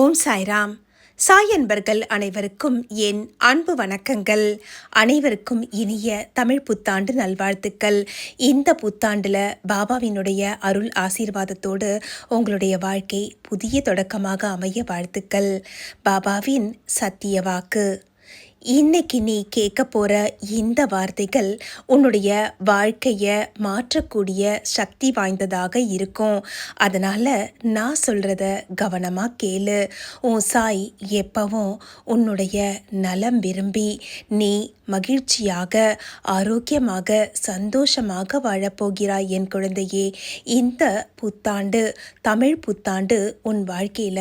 ஓம் சாய்ராம். சாய் அன்பர்கள் அனைவருக்கும் என் அன்பு வணக்கங்கள். அனைவருக்கும் இனிய தமிழ் புத்தாண்டு நல்வாழ்த்துக்கள். இந்த புத்தாண்டுல பாபாவினுடைய அருள் ஆசீர்வாதத்தோடு உங்களுடைய வாழ்க்கை புதிய தொடக்கமாக அமைய வாழ்த்துக்கள். பாபாவின் சத்திய வாக்கு. இன்னைக்கு நீ கேட்க போற இந்த வார்த்தைகள் உன்னுடைய வாழ்க்கையை மாற்றக்கூடிய சக்தி வாய்ந்ததாக இருக்கும். அதனால நான் சொல்றத கவனமா கேளு. உன் சாய் எப்பவும் உன்னுடைய நலம் விரும்பி நீ மகிழ்ச்சியாக, ஆரோக்கியமாக, சந்தோஷமாக வாழப்போகிறாய் என் குழந்தையே. இந்த புத்தாண்டு, தமிழ் புத்தாண்டு உன் வாழ்க்கையில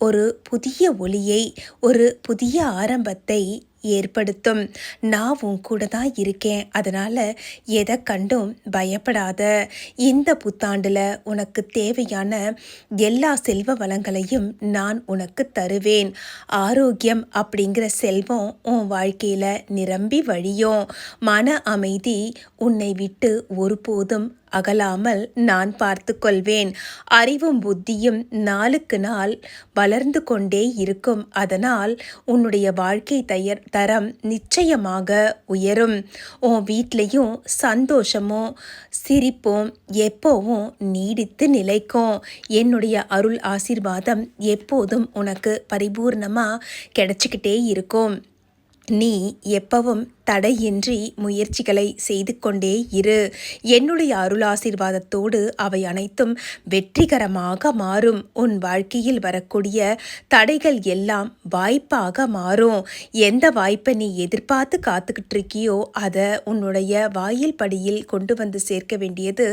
ஒரு புதிய ஒளியை, ஒரு புதிய ஆரம்பத்தை ஏற்படுத்தும். நான் உன் கூட தான் இருக்கேன். அதனால எதை கண்டும் பயப்படாத. இந்த புத்தாண்டுல உனக்கு தேவையான எல்லா செல்வ வளங்களையும் நான் உனக்கு தருவேன். ஆரோக்கியம் அப்படிங்கிற செல்வம் உன் வாழ்க்கையில நிரம்பி வழியும். மன அமைதி உன்னை விட்டு ஒருபோதும் அகலாமல் நான் பார்த்து கொள்வேன். அறிவும் புத்தியும் நாளுக்கு நாள் வளர்ந்து கொண்டே இருக்கும். அதனால் உன்னுடைய வாழ்க்கை தரம் நிச்சயமாக உயரும். உன் வீட்லேயும் சந்தோஷமும் சிரிப்பும் எப்போவும் நீடித்து நிலைக்கும். என்னுடைய அருள் ஆசீர்வாதம் எப்போதும் உனக்கு பரிபூர்ணமாக கிடைச்சிக்கிட்டே இருக்கும். நீ எப்பவும் தடையின்றி முயற்சிகளை செய்து கொண்டே இரு. என்னுடைய அருளாசீர்வாதத்தோடு அவை அனைத்தும் வெற்றிகரமாக மாறும். உன் வாழ்க்கையில் வரக்கூடிய தடைகள் எல்லாம் வாய்ப்பாக மாறும். எந்த வாய்ப்பை நீ எதிர்பார்த்து காத்துக்கிட்டு இருக்கியோ அதை உன்னுடைய வாயில் படியில் கொண்டு வந்து சேர்க்க வேண்டியது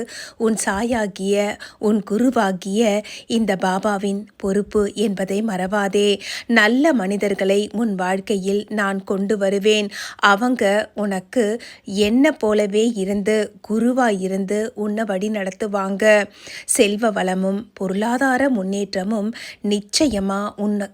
உன் சாயாகிய, உன் குருவாகிய இந்த பாபாவின் பொறுப்பு என்பதை மறவாதே. நல்ல மனிதர்களை உன் வாழ்க்கையில் நான் கொண்டு வருவேன். அவங்க உனக்கு என்ன போலவே இருந்து குருவாய் இருந்து உன்னை வழி நடத்துவாங்க. செல்வ வளமும் பொருளாதார முன்னேற்றமும் நிச்சயமா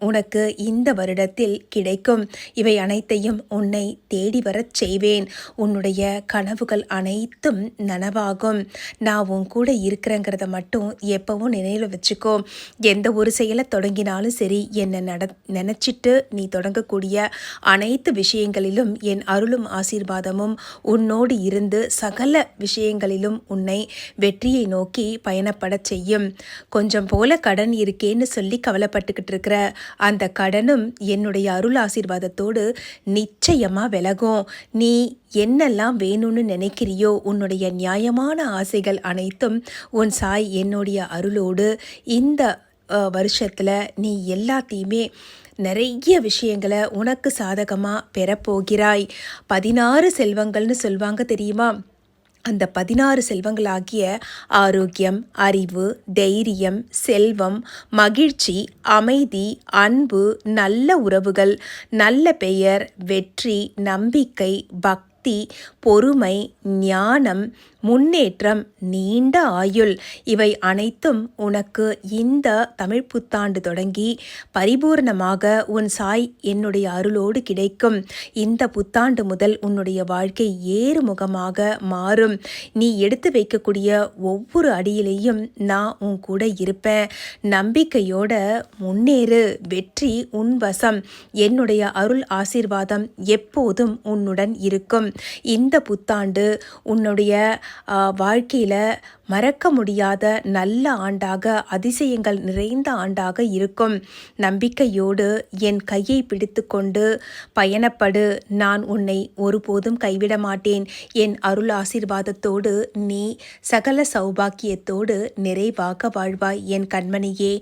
உனக்கு இந்த வருடத்தில் கிடைக்கும். இவை அனைத்தையும் உன்னை தேடி வரச் செய்வேன். உன்னுடைய கனவுகள் அனைத்தும் நனவாகும். நான் உன் கூட இருக்கிறேங்கிறத மட்டும் எப்பவும் நினைவில் வச்சுக்கோ. எந்த ஒரு செயலை தொடங்கினாலும் சரி, என்னை நினச்சிட்டு நீ தொடங்கக்கூடிய அனைத்து விஷயங்களிலும் என் அருளும் ஆசீர்வாதமும் உன்னோடு இருந்து சகல விஷயங்களிலும் உன்னை வெற்றியை நோக்கி பயணப்பட செய்யும். கொஞ்சம் போல கடன் இருக்கேன்னு சொல்லி கவலைப்பட்டுக்கிட்டு இருக்கிற அந்த கடனும் என்னுடைய அருள் ஆசீர்வாதத்தோடு நிச்சயமா விலகும். நீ என்னெல்லாம் வேணும்னு நினைக்கிறியோ, உன்னுடைய நியாயமான ஆசைகள் அனைத்தும் உன் சாய் என்னுடைய அருளோடு இந்த வருஷத்தில் நீ எல்லாத்தையுமே நிறைய விஷயங்களை உனக்கு சாதகமாக பெறப்போகிறாய். 16 செல்வங்கள்னு சொல்வாங்க தெரியுமா? அந்த 16 செல்வங்களாகிய ஆரோக்கியம், அறிவு, தைரியம், செல்வம், மகிழ்ச்சி, அமைதி, அன்பு, நல்ல உறவுகள், நல்ல பெயர், வெற்றி, நம்பிக்கை, பக்தி, பொறுமை, ஞானம், முன்னேற்றம், நீண்ட ஆயுள், இவை அனைத்தும் உனக்கு இந்த தமிழ் புத்தாண்டு தொடங்கி பரிபூர்ணமாக உன் சாய் என்னுடைய அருளோடு கிடைக்கும். இந்த புத்தாண்டு முதல் உன்னுடைய வாழ்க்கை ஏறுமுகமாக மாறும். நீ எடுத்து வைக்கக்கூடிய ஒவ்வொரு அடியிலையும் நான் உன் கூட இருப்பேன். நம்பிக்கையோட முன்னேறு. வெற்றி உன் வசம். என்னுடைய அருள் ஆசீர்வாதம் எப்போதும் உன்னுடன் இருக்கும். இந்த புத்தாண்டு உன்னுடைய வாழ்க்கையில் மறக்க முடியாத நல்ல ஆண்டாக, அதிசயங்கள் நிறைந்த ஆண்டாக இருக்கும். நம்பிக்கையோடு என் கையை பிடித்து கொண்டு பயணப்படு. நான் உன்னை ஒருபோதும் கைவிட மாட்டேன். என் அருள் ஆசீர்வாதத்தோடு நீ சகல சௌபாக்கியத்தோடு நிறைவாக வாழ்வாய் என் கண்மணியே.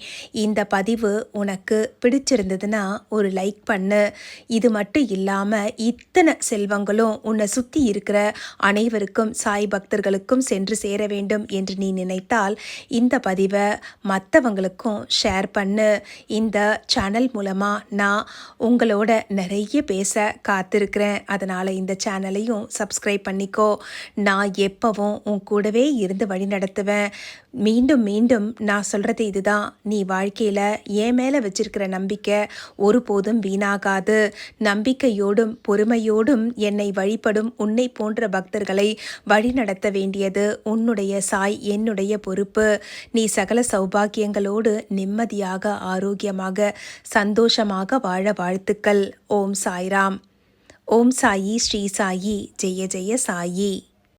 இந்த பதிவு உனக்கு பிடிச்சிருந்ததுன்னா ஒரு லைக் பண்ணு. இது மட்டும் இல்லாமல் இத்தனை செல்வங்களும் உன்னை சுற்றி இருக்கிற அனைவருக்கும், சாய் பக்தர்களுக்கும் சென்று சேர வேண்டும் என்று நீ நினைத்தால் இந்த பதிவை மற்றவங்களுக்கும் ஷேர் பண்ணு. இந்த சேனல் மூலமாக நான் உங்களோட நிறைய பேச காத்திருக்கிறேன். அதனால் இந்த சேனலையும் சப்ஸ்கிரைப் பண்ணிக்கோ. நான் எப்பவும் உன் கூடவே இருந்து வழி நடத்துவேன். மீண்டும் மீண்டும் நான் சொல்கிறது இதுதான், நீ வாழ்க்கையில் என் மேலே வச்சிருக்கிற நம்பிக்கை ஒருபோதும் வீணாகாது. நம்பிக்கையோடும் பொறுமையோடும் என்னை வழிபடும் உன்னை போன்ற பக்தர்களை வழிநடத்த வேண்டியது உன்னுடைய தாய் என்னுடைய பொறுப்பு. நீ சகல சௌபாக்கியங்களோடு நிம்மதியாக, ஆரோக்கியமாக, சந்தோஷமாக வாழ வாழ்த்துக்கள். ஓம் சாய்ராம். ஓம் சாயி ஸ்ரீ சாயி. ஜெய ஜெய சாயி.